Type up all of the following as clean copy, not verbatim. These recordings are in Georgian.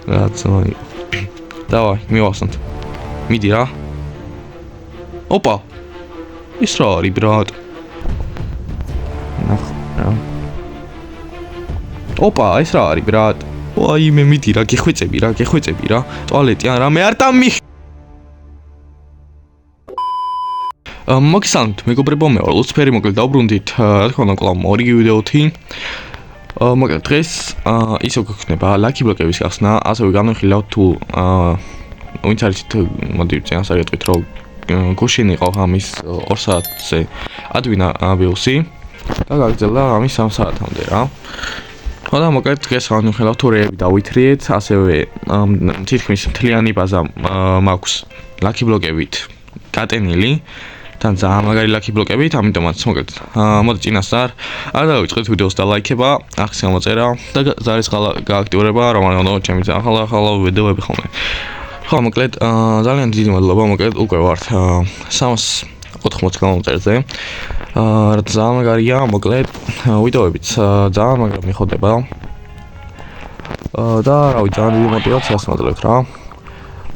რაც დავაი, მივახსენთ. მიდი რა. ოპა. ის რა არის, ბრატ? ნახე. ოპა, ეს რა არის, ბრატ? აი მე მიდი რა, გეხვეწები რა. ტუალეტი ან რამე არ დამი. მოგესალმებით, მეგობრებო, მე ვარ ლუცფერი, მოკლედ დავბრუნდით, რა თქმა უნდა, კვლავ მორიგი ვიდეოთი. მოკლედ დღეს ისე გვექნება ლაკი ბლოკების გახსნა, ასევე განვიხილავთ თუ ვინც არიცით, მოდი წინასწარ რომ გუშინ იყო ამის 2 საათზე ადვინა ბიუსი და გაგრძელდა ამის 3 საათამდე რა. ხოდა მოკლედ დღეს განვიხილავთ თუ რეები დავითრიეთ, ასევე თითქმის მთლიანი ბაზა მაქვს ლაკი ბლოკებით გატენილი. თან ძალიან მაგარი ლაკი ბლოკებით, ამიტომაც მოკლედ მოდი წინასწარ არ დავიწყეთ ვიდეოს და ლაიქება, ახსნა მოწერა და ზარის გააქტიურება, რომელმაც ჩემი ახლა ვიდეოები ხოლმე. ხო, მოკლედ ძალიან დიდი მადლობა, მოკლედ უკვე ვართ 380 კილომეტრზე. რაც ძალიან მაგარია, მოკლედ ვიდეოებიც ძალიან მაგარი მიხდება. და რავი, ძალიან დიდი мотиваციას მადლობთ რა.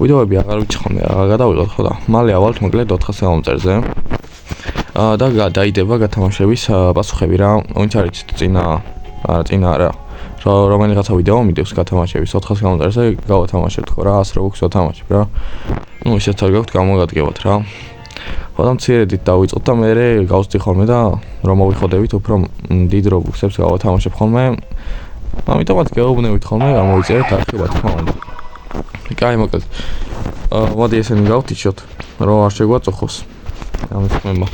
ვიდეოები აღარ ვიცი ხოლმე რა გადავიღოთ ხო და მალე ავალთ მოკლედ 400 კილომეტრზე. და დაიდება გათამაშების პასუხები რა. ვინც არიცით წინა არა. რომელიღაცა ვიდეო მიდევს გათამაშების 400 კილომეტრზე გავათამაშებთ ხო რა, 100 რუბლს ვათამაშებ რა. ნუ ისეთ არ გაქვთ გამოგადგებათ რა. ხო და მცირედით დავიწყოთ და მე გავსწი ხოლმე და რომ მოვიხოდებით უფრო დიდ რუბლსებს გავათამაშებ ხოლმე. ამიტომაც გეუბნებით ხოლმე გამოვიწერეთ არხი რა თქმა უნდა. კაი მოკლედ მოდი ესენი გავთიშოთ რომ არ შეგვაწუხოს ამის ხმება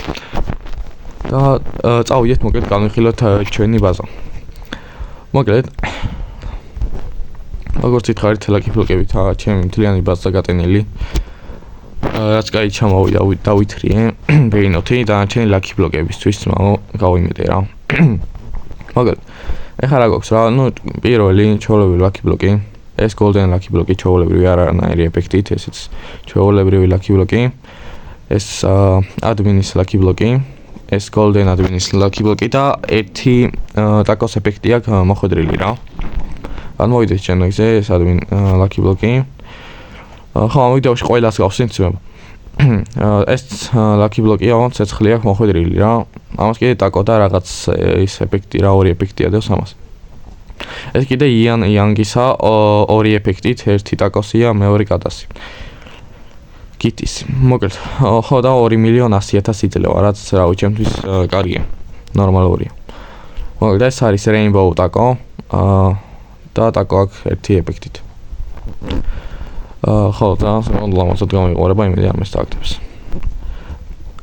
და წავიდეთ მოკლედ განვიხილოთ ჩვენი ბაზა. მოკლედ როგორც ითხარით ლაკი ბლოკებით ჩემი მთლიანი ბაზა გატენილი, რაც კაი ჩამოვიდა დავითრიე ბეინოთი და ჩემი ლაკი ბლოკებისთვის გავიმეტე რა. მოკლედ ეხლა რა გვაქვს რა, ნუ პირველი ჩვეულებრივი ლაკი ბლოკი. ეს golden lucky block-ი ჩვეულებრივი არანაირი ეფექტით, ესეც ჩვეულებრივი lucky block-ი. ეს admin-ის lucky block-ი, ეს golden admin-ის lucky block-ი და ერთი ტაკოს ეფექტი აქვს მოხვედრილი რა. ან მოვიდეთ ჩანელზე ეს admin lucky block-ი. ხო, ამ ვიდეოში ყველას გავხსნით ძმებო. ეს lucky block-ია, ცეცხლი აქვს მოხვედრილი რა. ამას კიდე ტაკო და რაღაც ის ეფექტი რა, ორი ეფექტია დევს ამას. ეს კიდე იანგისა ორი ეფექტით, ერთი ტაკოსია, მეორე კატასი. კიტის. მოკლედ, ხო და 2,100,000 იძლევა, რაც რავი, ჩემთვის კარგია. ნორმალურია. მოკლედ, ეს არის Rainbow ტაკო. და ტაკო აქვს ერთი ეფექტით. ხო, და ლამაზად გამიყურება, იმედი არ მესტაგდებს.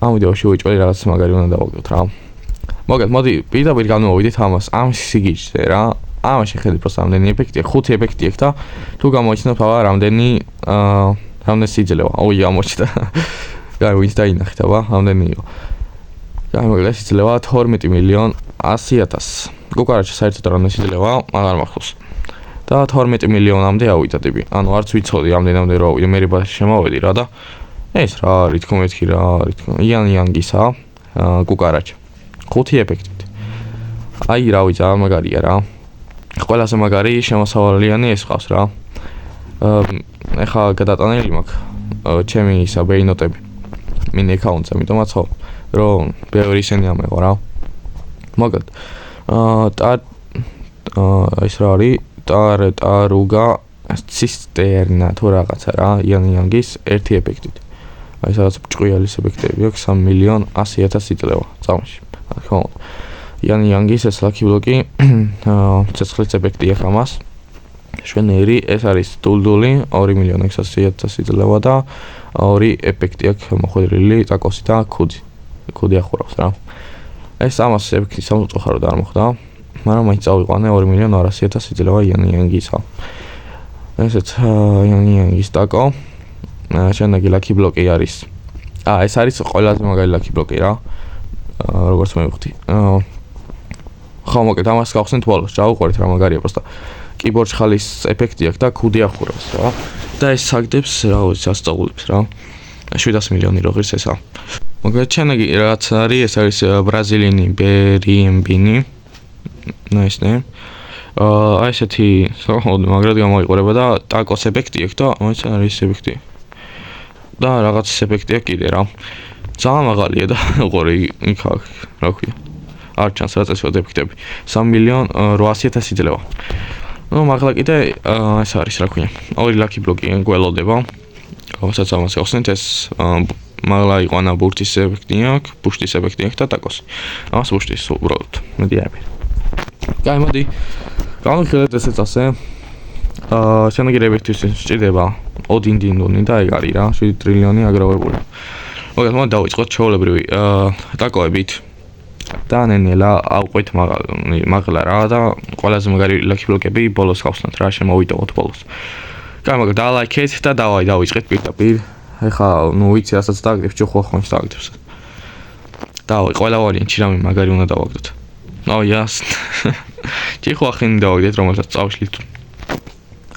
ამ ვიდეოში ვიჭველი რაღაც მაგარი უნდა დავაგდოთ რა. მოკლედ, მოდი პირდაპირ გამოვიდეთ ამას, ამ სიგიჟზე რა. ამაში ხედავთ პროსტა რამდენი ეფექტია, 5 ეფექტი აქვს და თუ გამოიჩინოთ აბა რამდენი სიძლევა. ოი გამოჩნდა. გაი ვინც დაინახეთ აბა რამდენი იყო. გაი მოკლედ სიძლევა 12,100,000. გუკარაჩა საერთოდ რამდენი სიძლევა აღარ მახსოვს. და 12 მილიონამდე ავიდა ტიპი. ანუ არც ვიცოდი რამდენამდე რა ავიდა, მე ბაზაში შემოვედი რა და ეს რა არის თქო მეთქი რა არის თქო. იანგისა გუკარაჩა 5 ეფექტით. აი რავი ძალიან მაგარია რა. ყველაზე მაგარი შემოსავალიანი ეს ყავს რა. ეხლა გადატანილი მაქვს ჩემი ისა ბეინოტები. მინი აკაუნტზე, ამიტომაც ხო რომ ბევრი ისინი ამეღო რა. მოკლედ ეს რა არის? ტარუგა ცისტერნა თუ რაღაცა რა, იანგის ერთი ეფექტით. აი სადაც ჭყვიალის ეფექტები აქვს 3,100,000 იძლევა წამში. ხო. იანგის ეს lucky block-ი ცეცხლის ეფექტი აქვს ამას. შვენერი ეს არის დულდული 2,600,000 იძლევა და ორი ეფექტი აქვს მოხვედრილი ტაკოსი და ქუდი. ქუდი ახურავს რა. ეს ამას ეფექტი სამწუხაროდ არ მოხდა. მაგრამ მაინც წავიყვანე 2,200,000 იძლევა იანგისა. ესეც იანგის ტაკო. შენაგი lucky block-ი არის. ეს არის ყველაზე მაგარი lucky block-ი რა. როგორც მე ვხვდი. ხო, მოკლედ ამას გავხსნით ბოლოს, ჩავუყურეთ რა მაგარია პროსტა. კიბორდ ხალის ეფექტი აქვს და ქუდი ახურავს რა. და ეს საგდებს რა ვიცი ასწავლებს რა. 700 მილიონი რო ღირს ესა. მოკლედ ჩანაგი რაც არის, ეს არის ბრაზილიანი ბერიემბინი. ნაისნე. აი ესეთი მაგრად გამოიყურება და ტაკოს ეფექტი აქვს და მოიცა არის ეფექტი. და რაღაც ეფექტი აქვს კიდე რა. ძალიან მაღალია და უყურე იქ რა ქვია. არ ჩანს რა წესოთ ეფექტები. 3.800.000 იძლევა. ნუ მაგლა კიდე ეს არის რა ქვია. ორი ლაკი ბლოკი გველოდება. რომელსაც ამას ახსენეთ ეს მაგლა იყვანა ბურთის ეფექტი აქვს, ბუშტის ეფექტი აქვს და ტაკოს. ამას ბუშტის უბრალოდ მედი არ ვიცი. კაი მოდი. გავიხილეთ ესეც ასე. შემოგირებისთვის სჭირდება ოდინდინუნი და ეგ არის რა 7 ტრილიონი აგროვებული. მოგეთ მოდი დავიწყოთ ჩვეულებრივი ტაკოებით. და ნენელა ავყვეთ მაგლა რა და ყველაზე მაგარი ლაკი ბლოკები ბოლოს გავხსნათ რა შემოვიტოვოთ ბოლოს. კაი მაგ დალაიქეთ და დავიწყეთ პირდაპირ. ეხა ნუ ვიცი რასაც დააგდებს ჩუხო ხონს დააგდებს. დავი ყველა ვარიანტი რამე მაგარი უნდა დავაგდოთ. ნო იას. ჩიხო ახინი დავაგდეთ რომელსაც წავშლით.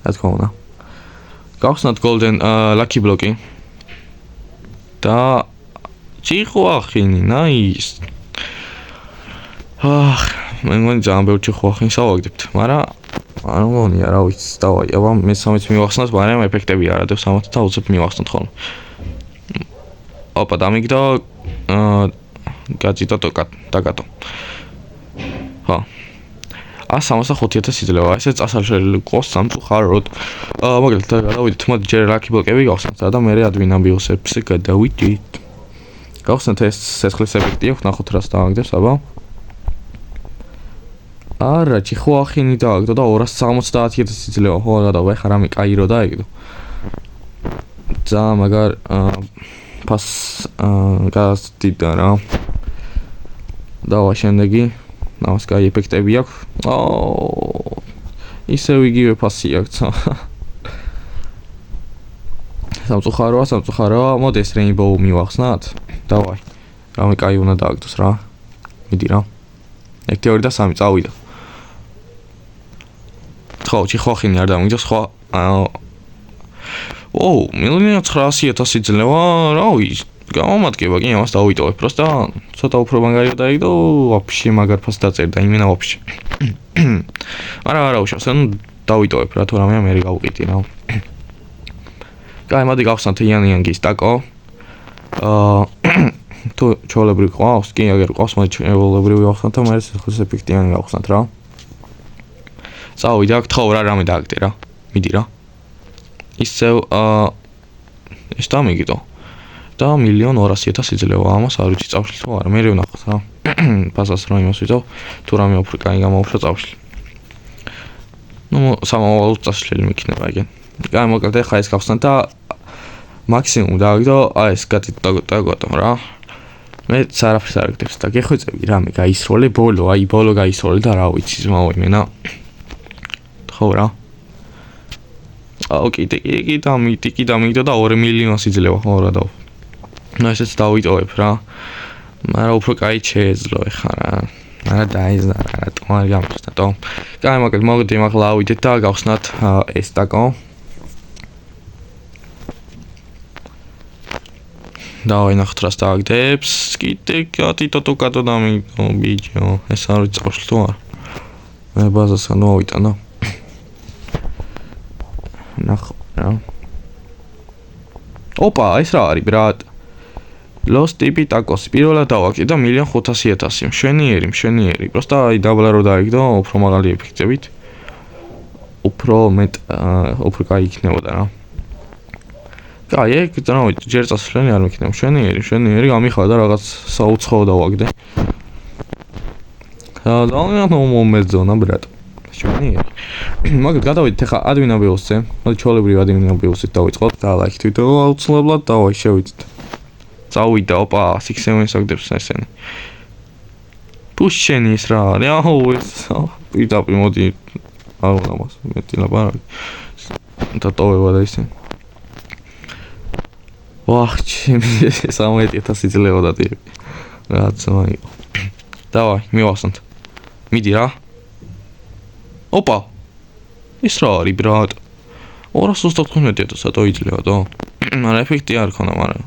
რა თქმა უნდა. გავხსნათ golden lucky block-ი. და ჩიხო ახინი nice. მე მგონი ძალიან ბევრი ჩიხო ახინს ავაგდებთ, მაგრამ არ მგონია რა ვიცი, დავაი, აბა მე 13 მივახსნათ, მაგრამ ეფექტები არ ადევს 60 და 20 მივახსნათ ხოლმე. ოპა დამიგდო გაძიტო დაგატო. ხო. 165.000 იძლევა, ესე წასაშლელი ყოს სამწუხაროდ. მაგალითად გადავიდეთ, მოდი ჯერ ლაკი ბლოკები გავხსნათ და მე ადმინ ამბიოსებს გადავიდით. გავხსნათ ეს სესხლის ეფექტი აქვს, ნახოთ რას დააგდებს, აბა. არა, ჩიხო ახინი დააგდო და 270.000 იძლევა, ხო, გადავა, ეხლა რამე კაირო დაიგდო. ძალიან მაგარ ფას გასდიდა რა. დავა შემდეგი ამას კაი ეფექტები აქვს. ისევ იგივე ფასი აქვს. სამწუხაროა, მოდი ეს რეინბოუ მივახსნათ. დავაი. რამე კაი უნდა დააგდოს რა. მიდი რა. 1 2 და 3 წავიდა. ხო, ჩიხო ახინი არ დამიგდოს, ხო. 1.900.000 იძლევა, რა ვიცი. გამომადგება კი ამას დავიტოვებ, просто ცოტა უფრო მაგარია დაიგდო, ვაფშე მაგარ ფას დაწერდა იმენა ვაფშე. არა უშავს, ანუ დავიტოვებ რა, თუ რამე მე გავუკიტი რა. კაი, მოდი გავხსნათ იანგის ტაკო. თუ ჩოლებრივი ყავს, კი აგერ ყავს, მოდი ჩოლებრივი გავხსნათ და მე ეს ეფექტიანი გავხსნათ რა. წავიდა აქ თხო რა რამე დააგდე რა. მიდი რა. ისევ ეს დამიგიდო. და 1.200.000 იძლევა ამას არ ვიცი წავშლი თუ არა მე ვნახოთ რა ფასას რა იმას ვიწავ თუ რამე უფრო კაი გამოუშვა წავშლი ნუ სამავალ წავშლილი მიქნება ეგენ კაი მოკლედ ეხა ეს გავხსნათ და მაქსიმუმ დააგდო აი ეს გატო რა მე არაფერს არ აგდებს და გეხვეწები რამე გაისროლე ბოლო გაისროლე და რა ვიცი ზმაო იმენა ხო რა ოკეი ტიკი დამიდო და 2 მილიონს იძლევა ხო რა და ნუ ესეც დავიტოვებ რა. მაგრამ უფრო კაი შეეძლო ეხა რა. მაგრამ დაიზნა რა თქმა უნდა გამოსტატო. კაი მოკლედ მოვიდი ახლა ავიდეთ და გავხსნათ ეს ტაკო. დავინახოთ რას დააგდებს. კიდე კატო დამიდო ბიჭო. ეს არ ვიცი წავშლი თუ არა. მე ბაზას ამოვიტანო. ნახო რა. ოპა ეს რა არის ბრატ. Los tipi tacos პირველად დავაკი და 1.500.000 მშვენიერი просто აი დაბლა რო დაიგდო უფრო მაღალი ეფექტებით უფრო მეტ უფრო კაი იქნებოდა რა კაი ეგ რა ვიცი ჯერ წასვლენი არ მიქნება მშვენიერი გამიხადა რაღაც საუცხოო დავაგდე ძალიან მომეძონა ბრატ მშვენიერი მაგით გადავიდეთ ახლა ადმინაბიოსზე მოდი ჩოლებრივ ადმინაბიოსით დავიწყოთ და ლაიქით ვიდეო აუცილებლად დავაი შევიდეთ წავიდა ოპა 6-7 აგდებს ესენი პუშენი ეს რა არის აჰო ეს პირდაპირ მოდი აღუნამას მეტი ლაბარაკი და ტოვება და ისე ვახ ჩემი 13.000 იძლევა და ტიპი რაც მაიყო დავაი მივახსნათ მიდი რა ოპა ეს რა არის ბრატ 235.000 ატო იძლევა და მაგრამ ეფექტი არ ქონა მაგრამ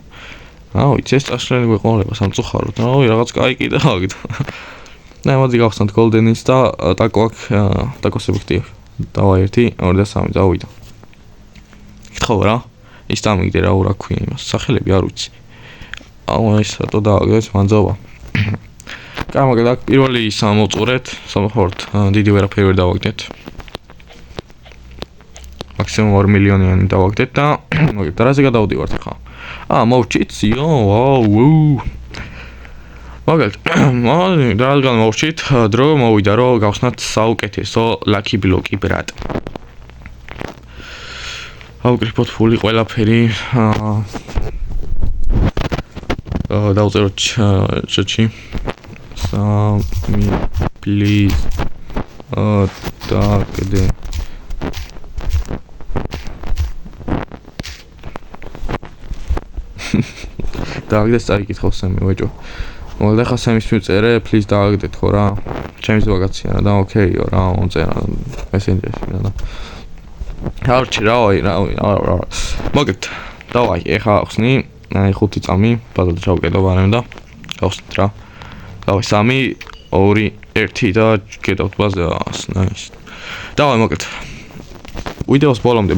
ვიცი ეს წაშლელი გვეყოლება სამწუხაროდ. რაღაც კაი კიდე აგდო. და მოდი გავხსნათ Golden-ის და ტაკო აქ ტაკოს ეფექტი აქვს. დავაი 1, 2 და 3 დავიდა. ხო რა. ის დამიგდე რა ურა ქვია იმას. სახელები არ ვიცი. ეს რატო დააგდეს მანძობა. გამოგეთ აქ პირველი ის მოვწურეთ, სამხორთ დიდი ვერაფერი ვერ დავაგდეთ. მაქსიმუმ 2 მილიონიანი დავაგდეთ და მოგეთ რაზე გადავდივართ ხა. მოვჭით, ვაუ. მოგეთ, რადგან მოვჭით, დრო მოვიდა რომ გავხსნათ საუკეთესო lucky block-ი ბრატ. ავკრიფოთ ფული ყველაფერი. დავწეროთ ჩატში. please დაგდე დაგდეს წაიკითხავს სამი ვეჭო. მოგდა ხა სამის მიწერე, please დაგდეთ ხო რა. ჩემს ვაგაცია და ოკეიო რა, მომწერა მესენჯერში და. არჩი რავი. მოგეთ. დავაი, ეხა ხსნი, 5 წამი, ბაზალ ჩავკედო ბანემ და გავხსნით რა. დავაი 3, 2, 1 და გეტავთ ბაზას. ნაის. დავაი მოგეთ. ვიდეოს ბოლომდე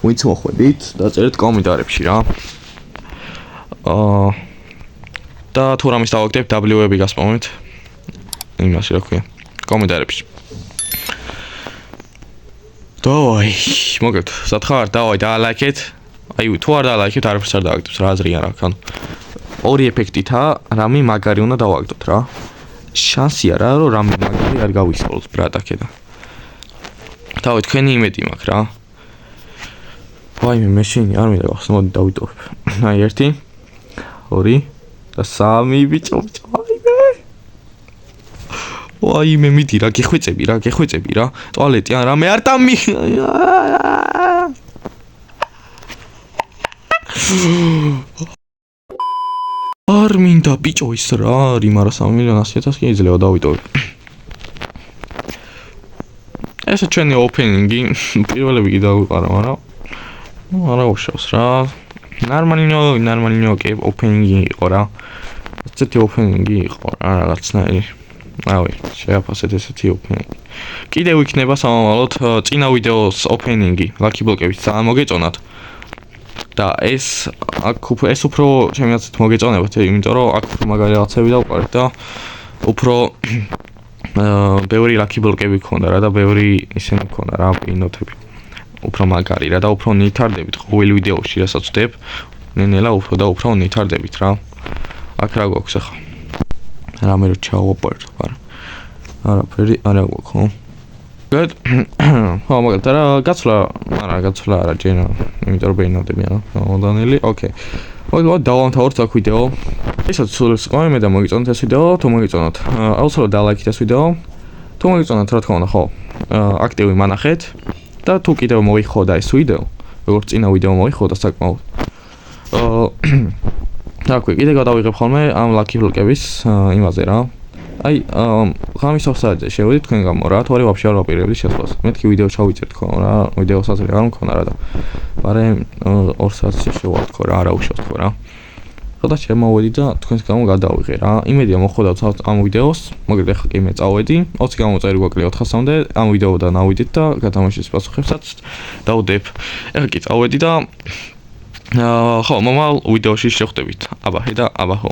ვინც მოხვედით, დაწერეთ კომენტარებში რა. და თუ რამის დავაგდებ W-ები გასპამეთ. იმაში რა ქვია. კომენტარებში. დავაი, მოგეთ, სათხარ დავაი დაალაიქეთ. აი თუ არ დაალაიქეთ, არაფერს არ დააგდებს რა აზრი არ აქვს. ანუ ორი ეფექტითა რამე მაგარი უნდა დავაგდოთ რა. შანსია რა რომ რამე მაგარი არ გავისწავლოთ ბრატაკედა. დავაი თქვენი იმედი მაქვს რა. ვაიმე მეშინი არ მინდა გახსნა, მოდი დავიტოვებ. აი 1 2 და 3 ბიჭო ვაიმე მიდი რა გეხვეწები რა ტუალეტი ან რამე არ დამი არ მინდა ბიჭო ის რა არის მაგრამ 3 მილიონი 100,000 კი იძლევა დავიტოვებ ესე ჩვენი ოპენინგი პირველები კი დავიყარა მაგრამ არა უშავს რა ნორმალინო კი ოპენინგი იყო რა ესეთი ოპენინგი იყო რა რაღაცნაირი ავი შეაფასეთ ესეთი ოპენინგი კიდევ იქნება სამომავლოდ წინა ვიდეოს ოპენინგი lucky block-ებით მოგეწონათ და ეს უფრო ჩემი აზრით მოგეწონებათ იმიტომ რომ აქ უფრო მაგარი რაღაცები დავყარეთ და უფრო ბევრი lucky block-ები ქონდა რა და ბევრი ისინი ქონდა რა პინოტები უფრო მაგარი რა და უფრო ნითარდებით ყოველ ვიდეოში რასაც ვდებ ნენელა უფრო ნითარდებით რა აქ რა გვაქვს ახლა რამე რო ჩავაპარდ არაფერი არა გვაქვს ხო ხო მაგალითად რა გაცვლა არა ჯენა იმიტომ რომ ბეინოდები არა მომდანელი ოკეი მოგეთ დავამთავროთ აქ ვიდეო ესაც სულს ყავი და მოგიწონთ ეს ვიდეო თუ მოგიწონათ აუცილებლად დალაიქეთ ეს ვიდეო თუ მოგიწონათ რა თქმა უნდა ხო აქტივი მანახეთ და თუ კიდევ მოიხოდა ეს ვიდეო როგორც წინა ვიდეო მოიხოდა საკმაოდ აკვე კიდე გადავიღებ ხოლმე ამ lucky block-ების იმაზე რა აი ხამის ოხსაძე შევიდეთ თქვენ გამო რა თუ არის ვაფშე არ ვაპირებდი შეცვლას მეთქი ვიდეო ჩავიწერთ ხო რა ვიდეოს აზრი არ მქონა რა და მაგრამ 2 საათში შევალთ ხო რა არა უშავთ ხო რა ხოდა შემოვედი და თქვენს გამო გადავიღე რა იმედია მოხვდათ ამ ვიდეოს მოგეთ ახლა კი მე წავედი 20 გამოწერი გვაკლია 400-მდე ამ ვიდეოდან ავიდეთ და გადამაშის პასუხებსაც დავდებ ახლა კი წავედი და ხო მომავალ ვიდეოში შევხვდებით აბა ჰე და აბა ხო